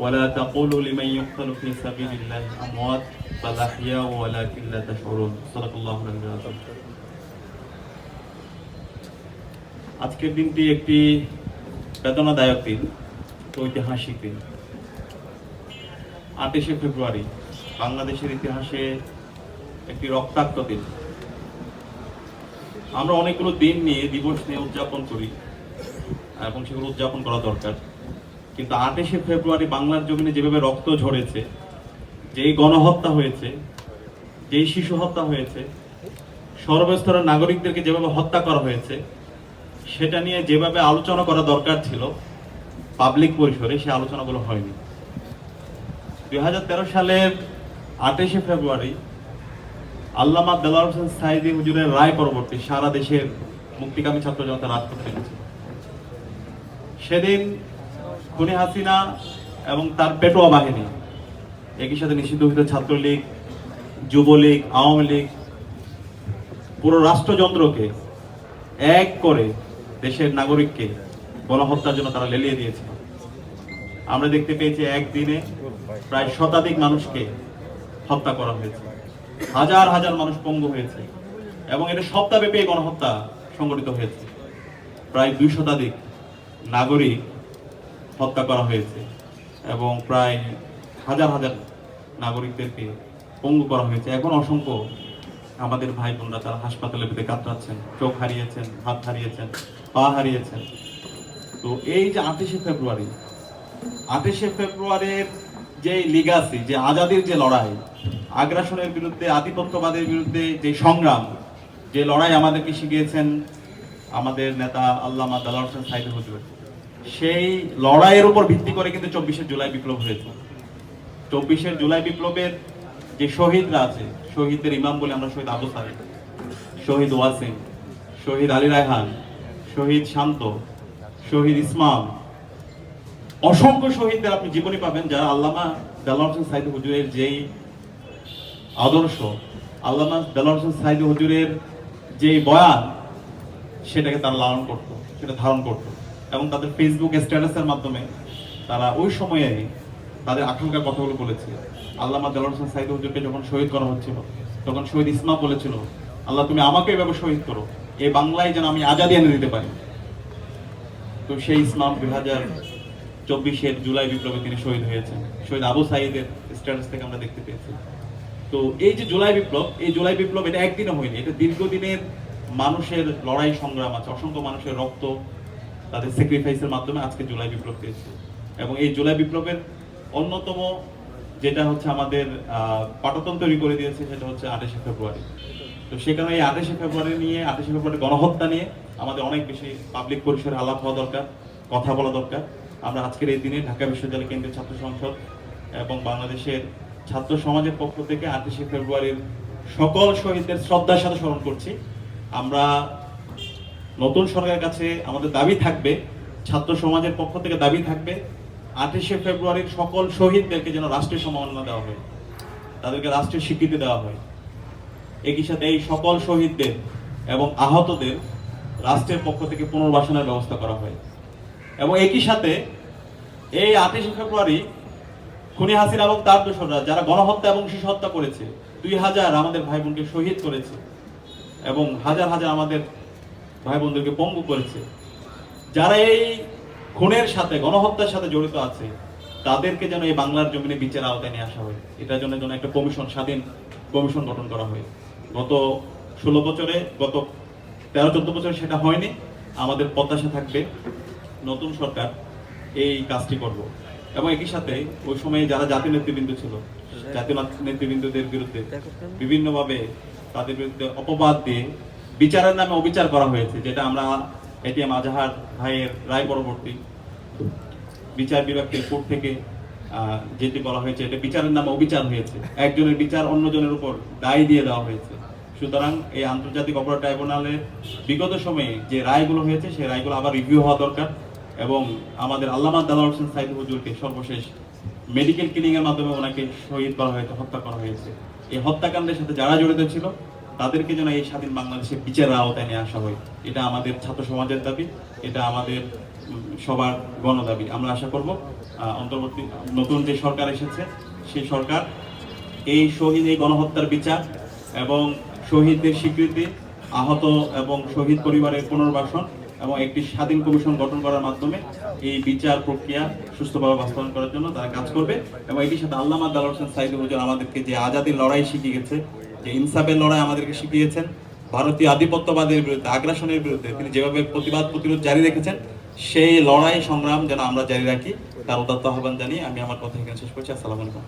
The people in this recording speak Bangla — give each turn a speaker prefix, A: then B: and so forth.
A: ولا تقولوا لمن يقتل في سبيل الله أموات بل أحياء ولكن لا تشعرون صدق الله العظيم। আজকের দিনটি একটি বেদনাদায়ক দিন, ঐতিহাসিক দিন। 28শে ফেব্রুয়ারি বাংলাদেশের ইতিহাসে একটি রক্তাক্ত দিন। আমরা অনেকগুলো দিন নিয়ে, দিবস নিয়ে উদযাপন করি এবং সেগুলো উদযাপন করা দরকার, কিন্তু 28শে ফেব্রুয়ারি বাংলার জমিনে যেভাবে রক্ত ঝরেছে, যেই গণহত্যা হয়েছে, যেই শিশু হত্যা হয়েছে, সর্বস্তরের নাগরিকদেরকে যেভাবে হত্যা করা হয়েছে, সেটা নিয়ে যেভাবে আলোচনা করা দরকার ছিল পাবলিক পরিসরে, সে আলোচনাগুলো হয়নি। 2013 সালের 28শে ফেব্রুয়ারি আল্লামা দেলোয়ার হোসেন সাঈদী হুজুরের রায় পরবর্তী সারা দেশের মুক্তিকামী ছাত্র জনতা রাজপথ নেমেছে। সেদিন খুনি হাসিনা এবং তার পেটোয়া বাহিনী, একই সাথে নিষিদ্ধ হইত ছাত্রলীগ, যুবলীগ, আওয়ামী লীগ, পুরো রাষ্ট্রযন্ত্রকে এক করে দেশের নাগরিককে গণহত্যার জন্য তারা লেলিয়ে দিয়েছে। আমরা দেখতে পেয়েছি একদিনে প্রায় শতাধিক মানুষকে হত্যা করা হয়েছে, হাজার হাজার মানুষ পঙ্গু হয়েছে এবং এটা সপ্তাহব্যাপী গণহত্যা সংগঠিত হয়েছে। প্রায় 2 শতাধিক নাগরিক হত্যা করা হয়েছে এবং প্রায় হাজার হাজার নাগরিকদেরকে পঙ্গু করা হয়েছে। এখন অসংখ্য আমাদের ভাই বোনরা তারা হাসপাতালে পেতে কাতরাচ্ছেন, চোখ হারিয়েছেন, হাত হারিয়েছেন, পা হারিয়েছেন। তো এই যে 28শে ফেব্রুয়ারির যে লিগাসি, যে আজাদির যে লড়াই, আগ্রাসনের বিরুদ্ধে, আধিপত্যবাদের বিরুদ্ধে যে সংগ্রাম, যে লড়াই আমাদেরকে শিখিয়েছেন আমাদের নেতা আল্লামা দেলোয়ার হোসেন সাঈদী হুজুর, সেই লড়াইয়ের উপর ভিত্তি করে কিন্তু 24শে জুলাই বিপ্লব হয়েছে। 24শে জুলাই বিপ্লবের যে শহীদরা আছে, শহীদদের ইমাম বলে আমরা শহীদ আবু সাঈদ, শহীদ ওয়াসিম, শহীদ আলী রায়হান, শহীদ শান্ত, শহীদ ইসমাম, অসংখ্য শহীদদের আপনি জীবনী পাবেন যারা আল্লামা দেলোয়ার হোসেন সাঈদী হুজুরের যেই আদর্শ, আল্লামা দেলোয়ার হোসেন সাঈদী হুজুরের যে বয়ান, সেটাকে তারা লালন করত, সেটা ধারণ করত এবং তাদের ফেসবুক স্ট্যাটাসের মাধ্যমে তারা ওই সময়ে তাদের আকাঙ্ক্ষার কথাগুলো বলেছে। আল্লামা দেলোয়ার হোসেন সাঈদী হুজুরকে যখন শহীদ করা হচ্ছিল, তখন শহীদ ইসমাম বলেছিল, আল্লাহ তুমি আমাকে এভাবে শহীদ করো, এই বাংলায় যেন আমি আজাদি এনে দিতে পারি। তো সেই ইসমাম 2024-এর জুলাই বিপ্লবে তিনি শহীদ হয়েছেন। শহীদ আবু সাঈদের স্ট্যাটাস থেকে আমরা দেখতে পেয়েছি। তো এই যে জুলাই বিপ্লব, এই জুলাই বিপ্লব এটা একদিনে হয়নি, এটা দীর্ঘদিনের মানুষের লড়াই সংগ্রাম আছে, অসংখ্য মানুষের রক্ত, তাদের স্যাক্রিফাইসের মাধ্যমে আজকে জুলাই বিপ্লব পেয়েছে। এবং এই জুলাই বিপ্লবের অন্যতম যেটা হচ্ছে আমাদের পাটতন তৈরি করে দিয়েছে, সেটা হচ্ছে 28শে ফেব্রুয়ারি। তো সেখানে এই 28শে ফেব্রুয়ারি নিয়ে, 28শে ফেব্রুয়ারি গণহত্যা নিয়ে আমাদের অনেক বেশি পাবলিক পরিসরে আলাপ হওয়া দরকার, কথা বলা দরকার। আমরা আজকের এই দিনে ঢাকা বিশ্ববিদ্যালয় কেন্দ্রীয় ছাত্র সংসদ এবং বাংলাদেশের ছাত্র সমাজের পক্ষ থেকে 28শে ফেব্রুয়ারির সকল শহীদদের শ্রদ্ধার সাথে স্মরণ করছি। আমরা নতুন সরকারের কাছে আমাদের দাবি থাকবে, ছাত্র সমাজের পক্ষ থেকে দাবি থাকবে, 28শে ফেব্রুয়ারির সকল শহীদদেরকে যেন রাষ্ট্রীয় সম্মাননা দেওয়া হয়, তাদেরকে রাষ্ট্রীয় স্বীকৃতি দেওয়া হয়। একই সাথে এই সকল শহীদদের এবং আহতদের রাষ্ট্রের পক্ষ থেকে পুনর্বাসনের ব্যবস্থা করা হয়। এবং একই সাথে এই 28শে ফেব্রুয়ারি খুনি হাসিনা এবং তার দোসররা যারা গণহত্যা এবং শিশু হত্যা করেছে, 2000 আমাদের ভাই বোনকে শহীদ করেছে এবং হাজার হাজার আমাদের ভাই বোনদেরকে পঙ্গু করেছে, যারা এই খুনের সাথে, গণহত্যার সাথে জড়িত আছে, তাদেরকে যেন এই বাংলার জমিনে বিচার আওতায় নিয়ে আসা হয়। এটার জন্য একটা কমিশন, স্বাধীন কমিশন গঠন করা হয়। গত 16 বছরে, গত 13-14 বছরে সেটা হয়নি। আমাদের প্রত্যাশা থাকবে নতুন সরকার এই কাজটি করব। এবং একই সাথে ওই সময়ে যারা জাতীয় নেতৃবৃন্দ ছিল, জাতীয় নেতৃবৃন্দদের বিরুদ্ধে বিভিন্নভাবে তাদের বিরুদ্ধে অপবাদ দিয়ে বিচারের নামে অবিচার করা হয়েছে, যেটা আমরা এটিএম আজহার ভাইয়ের রায় পরবর্তী বিচার বিভাগকে কোর্ট থেকে যেটি বলা হয়েছে, এটা বিচারের নামে অবিচার হয়েছে, একজনের বিচার অন্যজনের উপর দায় দিয়ে দেওয়া হয়েছে। সুতরাং এই আন্তর্জাতিক অপরাধ ট্রাইব্যুনালের বিগত সময়ে যে রায়গুলো হয়েছে, সেই রায়গুলো আবার রিভিউ হওয়া দরকার। এবং আমাদের আল্লামা দেলোয়ার হোসেন সাঈদী হুজুরকে সর্বশেষ মেডিকেল ক্লিনিং এর মাধ্যমে ওনাকে শহীদ করা হয়েছে, হত্যা করা হয়েছে। এই হত্যাকাণ্ডের সাথে যারা জড়িত ছিল তাদেরকে যেন এই স্বাধীন বাংলাদেশে বিচারের আওতায় নিয়ে আসা হয়, এটা আমাদের ছাত্র সমাজের দাবি, এটা আমাদের সবার গণদাবি। আমরা আশা করব অন্তর্বর্তী নতুন যে সরকার এসেছে সেই সরকার এই শহীদ, এই গণহত্যার বিচার এবং শহীদদের স্বীকৃতি, আহত এবং শহীদ পরিবারের পুনর্বাসন এবং একটি স্বাধীন কমিশন গঠন করার মাধ্যমে এই বিচার প্রক্রিয়া সুস্থভাবে বাস্তবায়ন করার জন্য তারা কাজ করবে। এবং এটির সাথে আল্লামা দেলোয়ার হোসেন সাঈদী হুজুর আমাদেরকে যে আজাদির লড়াই শিখিয়ে গেছে, যে ইনসাফের লড়াই আমাদেরকে শিখিয়েছেন, ভারতীয় আধিপত্যবাদের বিরুদ্ধে, আগ্রাসনের বিরুদ্ধে তিনি যেভাবে প্রতিবাদ প্রতিরোধ জারি রেখেছেন, সেই লড়াই সংগ্রাম যেন আমরা জারি রাখি, তার উদাত্ত আহ্বান জানিয়ে আমি আমার কথা এখানে শেষ করছি। আসসালামু আলাইকুম।